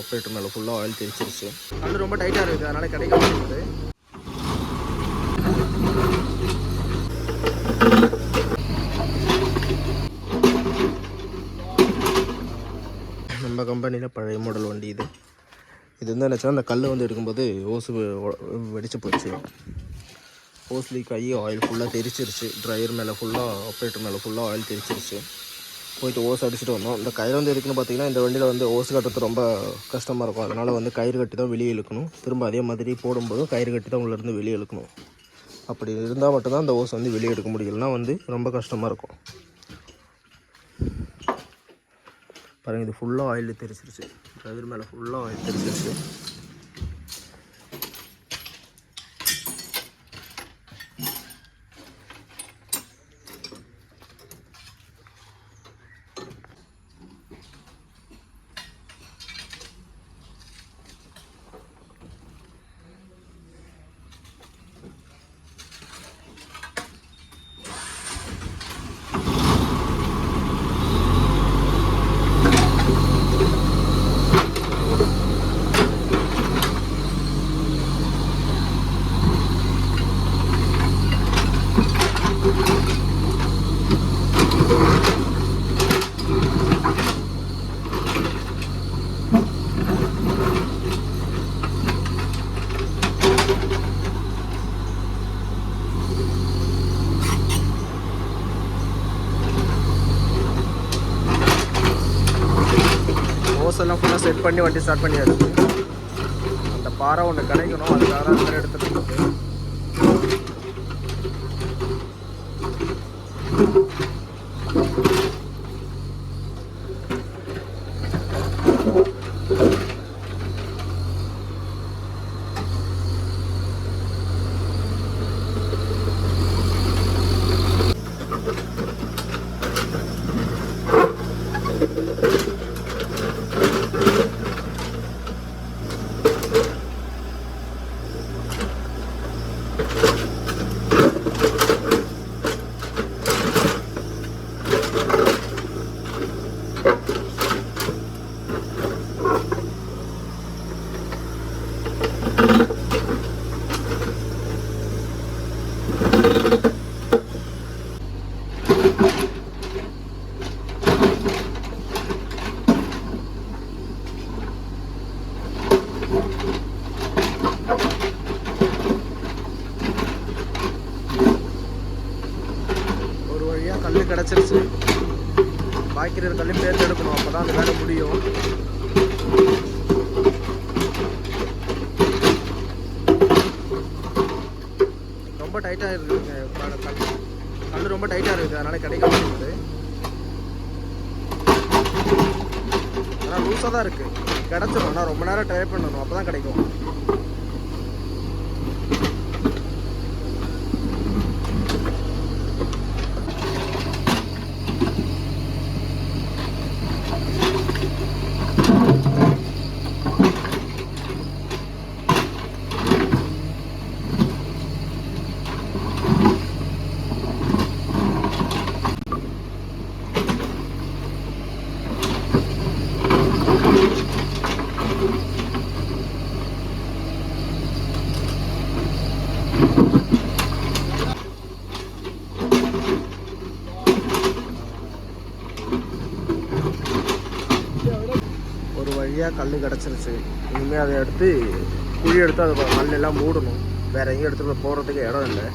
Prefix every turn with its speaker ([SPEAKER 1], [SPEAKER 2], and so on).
[SPEAKER 1] Operator மேலே ஃபுல்லாக oil தெரிச்சிருச்சு. கல் ரொம்ப டைட்டாக இருக்குது, அதனால் கிடைக்க மாட்டேங்குது. நம்ம கம்பெனியில் பழைய மாடல் வண்டி இது. இது வந்து என்னச்சுன்னா அந்த கல் வந்து எடுக்கும்போது ஓசு வெடிச்சு போச்சு. ஓஸ் லீக் ஆகி ஆயில் ஃபுல்லாக தெரிச்சிருச்சு. ட்ரையர் மேலே ஃபுல்லாக ஆப்ரேட்டர் மேலே ஃபுல்லாக ஆயில் தெரிச்சிருச்சு. போயிட்டு ஓஸ் அடிச்சுட்டு வந்தோம். இந்த கயிறு வந்து எதுக்குன்னு பார்த்தீங்கன்னா, இந்த வண்டியில் வந்து ஓஸ் கட்டுறது ரொம்ப கஷ்டமாக இருக்கும். அதனால் வந்து கயிறு கட்டி தான் வெளியே இழுக்கணும். திரும்ப அதே மாதிரி போடும்போது கயிறு கட்டி தான் உள்ளேருந்து வெளியே இழுக்கணும். அப்படி இருந்தால் மட்டும்தான் அந்த ஓஸ் வந்து வெளியே எடுக்க முடியலன்னா வந்து ரொம்ப கஷ்டமாக இருக்கும். பாருங்கள், இது ஃபுல்லாக ஆயில் தெரிச்சிருச்சு. ட்ரைவர் மேலே ஃபுல்லாக ஆயில் தெரிச்சிருச்சு. எல்லாம் ஃபுல்லாக செட் பண்ணி வண்டி ஸ்டார்ட் பண்ணியாச்சு. அந்த பாறை ஒன்று கிடைக்கணும், அதுக்காக தான் அந்த எடுத்துகிட்டு இருக்கு. ஒரு வழியாக கல் கிடச்சிருச்சு. பாக்கி இருக்கிற கல்லையும் பேர்த்து எடுக்கணும், அப்போ தான் அந்த வேலை முடியும். ரொம்ப டைட்டாக இருக்குதுங்க கல் ரொம்ப டைட்டாக இருக்குது, அதனால் கிடைக்க மாட்டேங்குது. ஆனால் லூஸாக தான் இருக்குது, கிடச்சிடும். ஆனால் ரொம்ப நேரம் ட்ரை பண்ணணும், அப்போ தான் கிடைக்கும். ஒரு வழியாக கல் கிடச்சிருச்சு. இனிமேல் அதை எடுத்து குழி எடுத்து அதை கல்லெல்லாம் மூடணும். வேறு எங்கேயும் எடுத்துகிட்டு போகிறதுக்கு இடம் இல்லை.